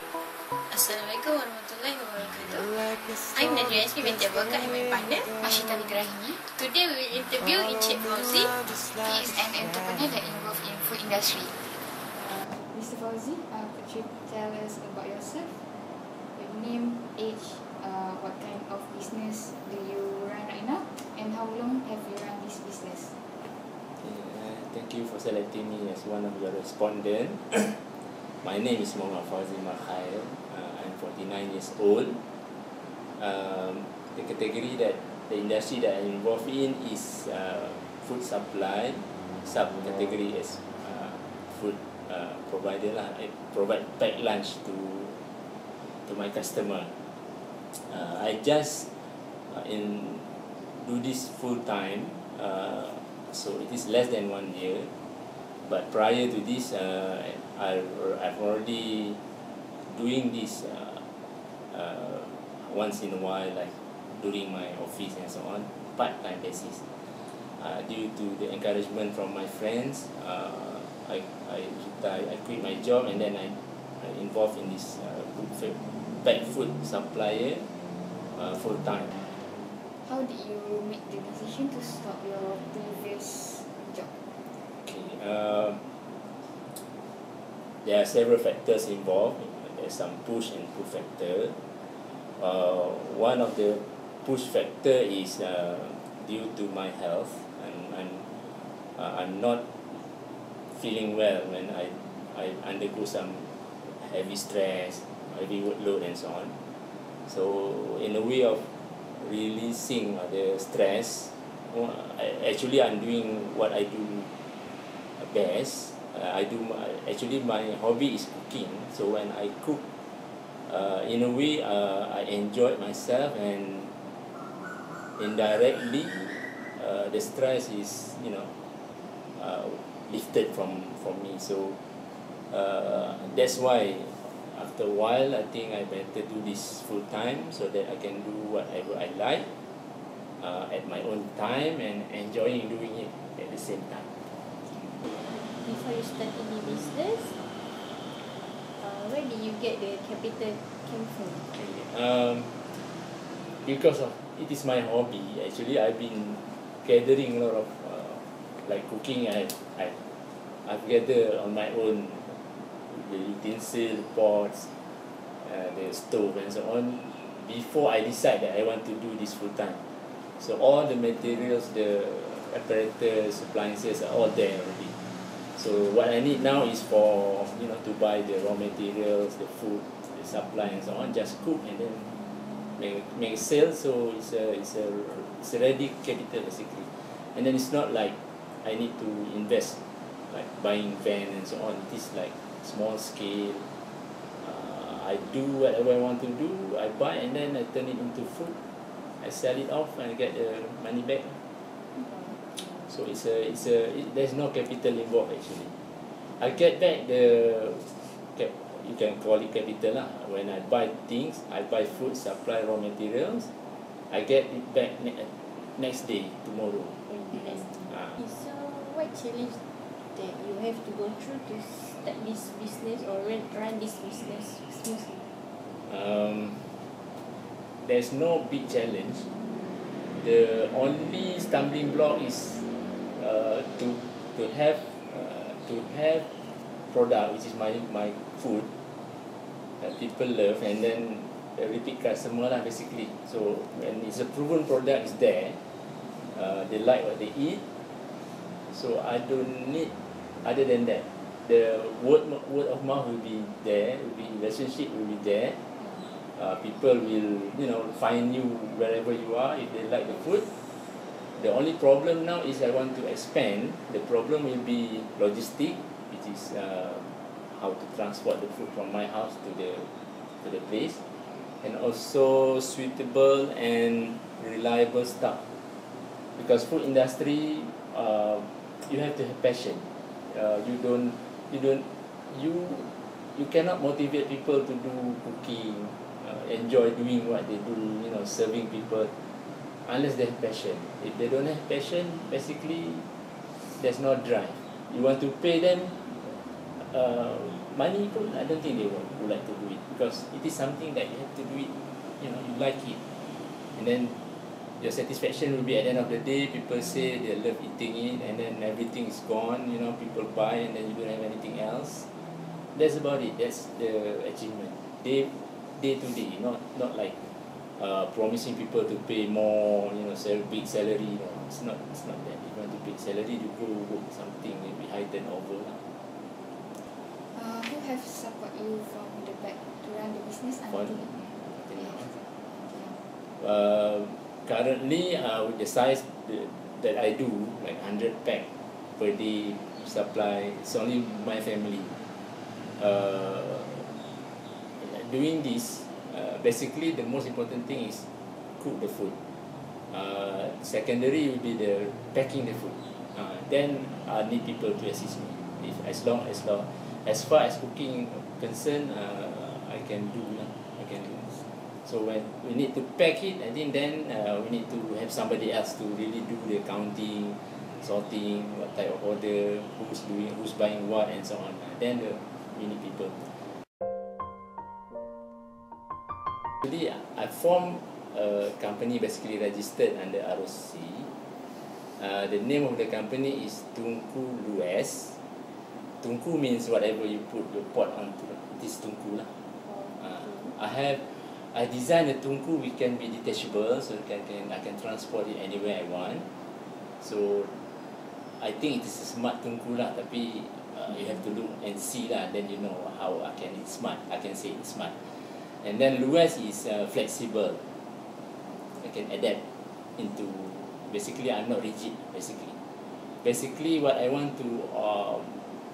Assalamualaikum warahmatullahi wabarakatuh. I'm Nadirah Bt Bakar and my partner Mashitah Bt Rahimin. Today we will interview Encik Fauzi. He is an entrepreneur that involved in food industry. Mr. Fauzi, could you tell us about yourself? Your name, age, what kind of business do you run right now, and how long have you run this business? Thank you for selecting me as one of your respondents. My name is Mohammad Fauzi, Khair. I'm 49 years old. The category that the industry that I'm involved in is food supply. Subcategory is food provider lah. I provide packed lunch to my customer. I just do this full time. So it is less than 1 year, but prior to this, I've already doing this once in a while, like during my office and so on, part-time basis. Due to the encouragement from my friends, I quit my job and then I involved in this packed food supplier full time. How did you make the decision to stop your previous job? Okay, there are several factors involved. There's some push and pull factor. One of the push factor is due to my health, and I'm not feeling well when I undergo some heavy stress, heavy workload and so on. So in a way of releasing the stress, actually I'm doing what I do best. Actually my hobby is cooking. So when I cook, in a way I enjoy myself, and indirectly the stress is lifted from me. So that's why after a while I think I better do this full time so that I can do whatever I like at my own time and enjoying doing it at the same time. Before you started the business, where did you get the capital came from? Because of it is my hobby. Actually, I've been gathering a lot of like cooking. I've gathered on my own the utensils, the pots, the stove and so on, before I decide that I want to do this full time. So all the materials, the apparatus, appliances are all there already. So what I need now is for to buy the raw materials, the food, the supply and so on. Just cook and then make sales. So it's a ready capital basically. And then it's not like I need to invest like buying van and so on. It is like small scale. I do whatever I want to do. I buy and then I turn it into food. I sell it off and I get the money back. So there's no capital involved actually. I get back you can call it capital lah. When I buy things, I buy food, supply raw materials, I get it back next day, tomorrow. So what challenge that you have to go through to start this business or run this business smoothly? There's no big challenge. The only stumbling block is to have product which is my food that people love, and then the repeat customer lah basically. So when it's a proven product is there, they like what they eat. So I don't need other than that. The word of mouth will be there, relationship will be there. People will find you wherever you are if they like the food. The only problem now is I want to expand. The problem will be logistic, which is how to transport the food from my house to the place, and also suitable and reliable staff. Because food industry, you have to have passion. You cannot motivate people to do cooking, enjoy doing what they do, serving people, unless they have passion. If they don't have passion, basically there's no drive. You want to pay them money pun, I don't think they would like to do it, because it is something that you have to do it, you like it. And then your satisfaction will be at the end of the day, people say they love eating it, and then everything is gone, people buy and then you don't have anything else. That's about it. That's the achievement. Day to day, not like promising people to pay more, big salary. No, it's not that. If you want to pay salary, you go work something maybe high turnover. Who have support you from the back to run the business until currently, with the size that I do, like 100 pack per day supply, it's only my family. Doing this, basically the most important thing is cook the food. Secondary will be the packing the food. Then I need people to assist me. As far as cooking concerned, I can do. So when we need to pack it, I think then we need to have somebody else to really do the counting, sorting, what type of order, who's buying what, and so on. Then we need people. Actually, I formed a company basically registered under ROC. The name of the company is Tungku Luwes. Tungku means whatever you put your pot onto. This Tungku lah. I designed a Tungku which can be detachable, so I can transport it anywhere I want. So I think it is a smart Tungku lah, tapi you have to look and see lah, then you know how it's smart. I can say it's smart. And then Luwes is flexible. I can adapt into. Basically, I'm not rigid. Basically, what I want to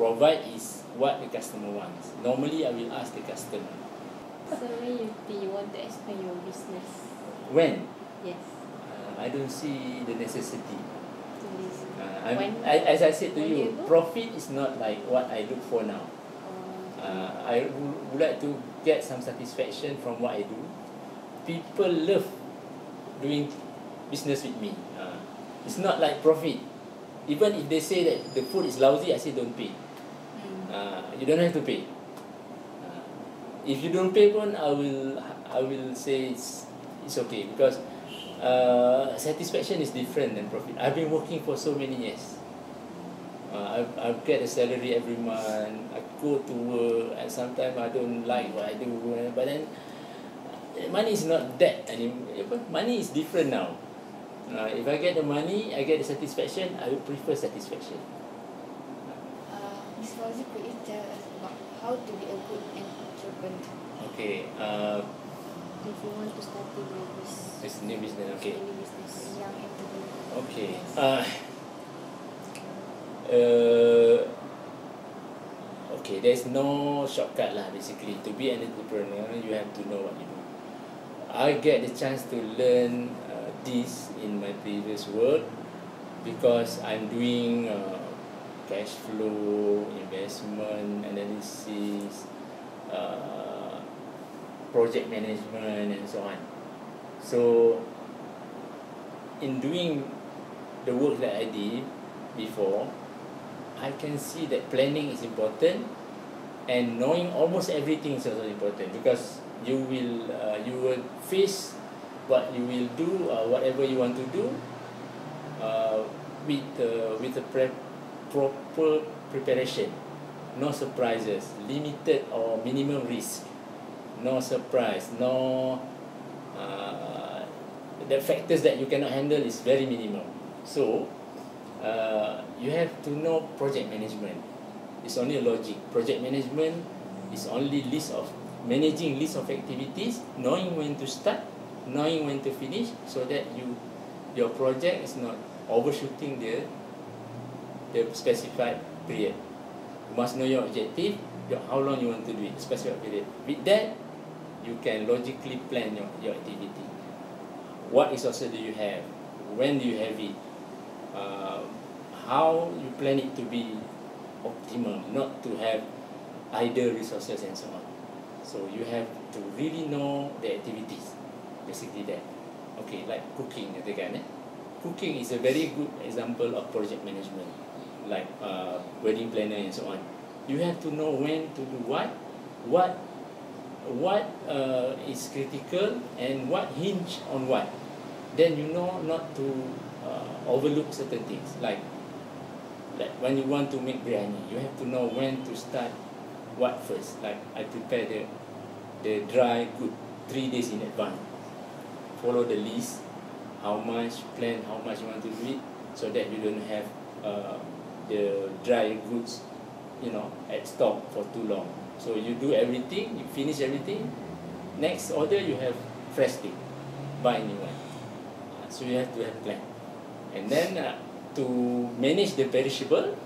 provide is what the customer wants. Normally, I will ask the customer. So when you want to expand your business? When? Yes. I don't see the necessity. When? As I said to you, profit is not like what I look for now. I would like to get some satisfaction from what I do. People love doing business with me. It's not like profit. Even if they say that the food is lousy, I say don't pay. You don't have to pay. If you don't pay pun, I will say it's okay, because satisfaction is different than profit. I've been working for so many years. I get a salary every month. I go to work, and sometimes I don't like what I do. But then money is not that anymore. Money is different now. If I get the money, I get the satisfaction. I will prefer satisfaction. Ms. Fauzi, could you tell us about how to be a good entrepreneur? Okay. If you want to start a new business. New business. Okay. New business. Young entrepreneur. Okay. Okay, there's no shortcut lah. Basically, to be an entrepreneur, you have to know what you do. I get the chance to learn this in my previous work, because I'm doing cash flow, investment analysis, project management, and so on. So, in doing the work that I did before, I can see that planning is important, and knowing almost everything is also important, because you will face what you will do, whatever you want to do, with a proper preparation. No surprises, limited or minimum risk, no surprise, no the factors that you cannot handle is very minimum. So you have to know project management. It's only a logic. Project management is only managing list of activities, knowing when to start, knowing when to finish, so that your project is not overshooting the specified period. You must know your objective, how long you want to do it, specific period. With that, you can logically plan your activity. What resources do you have? When do you have it? How you plan it to be optimum, not to have idle resources and so on. So you have to really know the activities. Basically that. Okay, like cooking, cooking is a very good example of project management, like wedding planner and so on. You have to know when to do what is critical and what hinge on what. Then you know not to overlook certain things. Like when you want to make biryani, you have to know when to start what first. Like I prepare the dry good 3 days in advance. Follow the list, plan how much you want to do it, so that you don't have the dry goods, at stock for too long. So you do everything, you finish everything. Next order you have fresh thing, buy new one. So you have to have plan. And then to manage the perishable,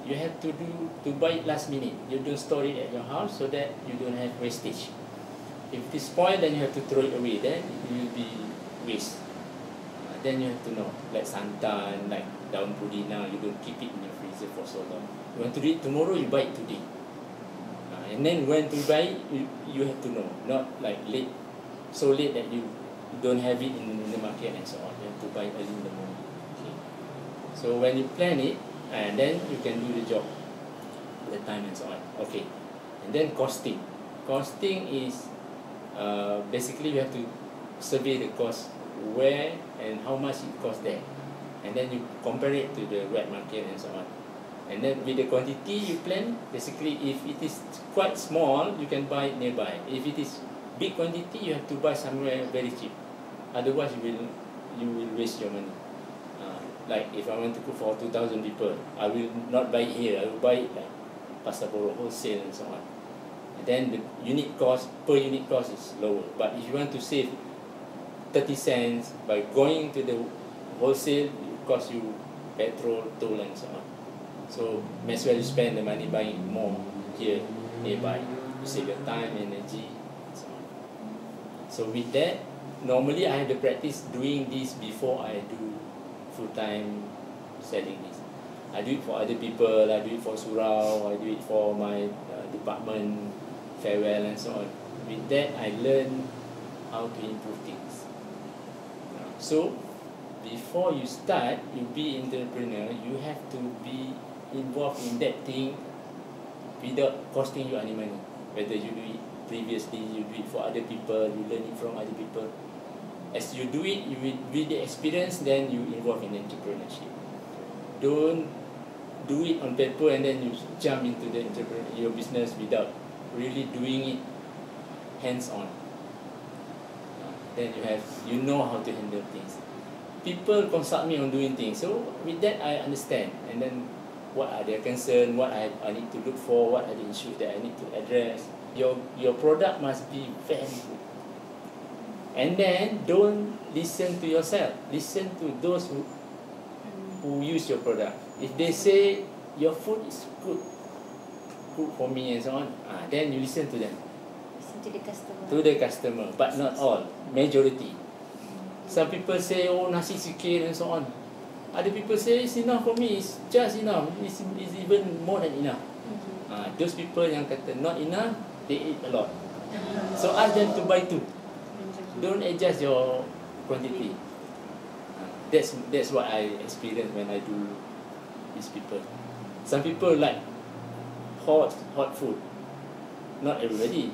you have to buy it last minute. You don't store it at your house so that you don't have wastage. If it is spoiled, then you have to throw it away. Then it will be waste. Then you have to know, like santan, like daun pudina, you don't keep it in your freezer for so long. You want to do it tomorrow, you buy it today. And then when to buy it, you have to know, not like late, so late that you don't have it in the market and so on. You have to buy it early in the morning. Okay. So when you plan it, and then you can do the job, the time and so on. Okay. And then costing. Costing is basically you have to survey the cost, where and how much it costs there, and then you compare it to the wet market and so on. And then with the quantity you plan, basically if it is quite small, you can buy it nearby. If it is big quantity, you have to buy somewhere very cheap. Otherwise you will waste your money. Like if I want to cook for 2,000 people, I will not buy it here. I will buy it like Pasar Boro wholesale and so on. And then the per unit cost is lower. But if you want to save 30 cents by going to the wholesale, it costs you petrol, toll and so on. So may as well you spend the money buying more here nearby. You save your time, energy, and so on. So with that, normally I have the practice doing this before I do full-time selling this. I do it for other people, I do it for surau, I do it for my department, farewell and so on. With that, I learn how to improve things. So before you start, you be entrepreneur, you have to be involved in that thing without costing you any money. Whether you do it previously, you do it for other people, you learn it from other people. As you do it, you will with the experience, then you involve in entrepreneurship. Don't do it on paper and then you jump into your business without really doing it hands-on. Then you know how to handle things. People consult me on doing things, so with that I understand. And then what are their concerns, what I need to look for, what are the issues that I need to address. Your product must be very good. And then don't listen to yourself. Listen to those who use your product. If they say your food is good for me and so on, then you listen to them. Listen to the customer. To the customer, but not all. Majority. Some people say, oh, nasi sikit and so on. Other people say, it's enough for me, it's just enough, it's even more than enough. Those people yang kata not enough, they eat a lot. So ask them to buy two. Don't adjust your quantity. That's what I experience when I do these people. Some people like hot food. Not everybody.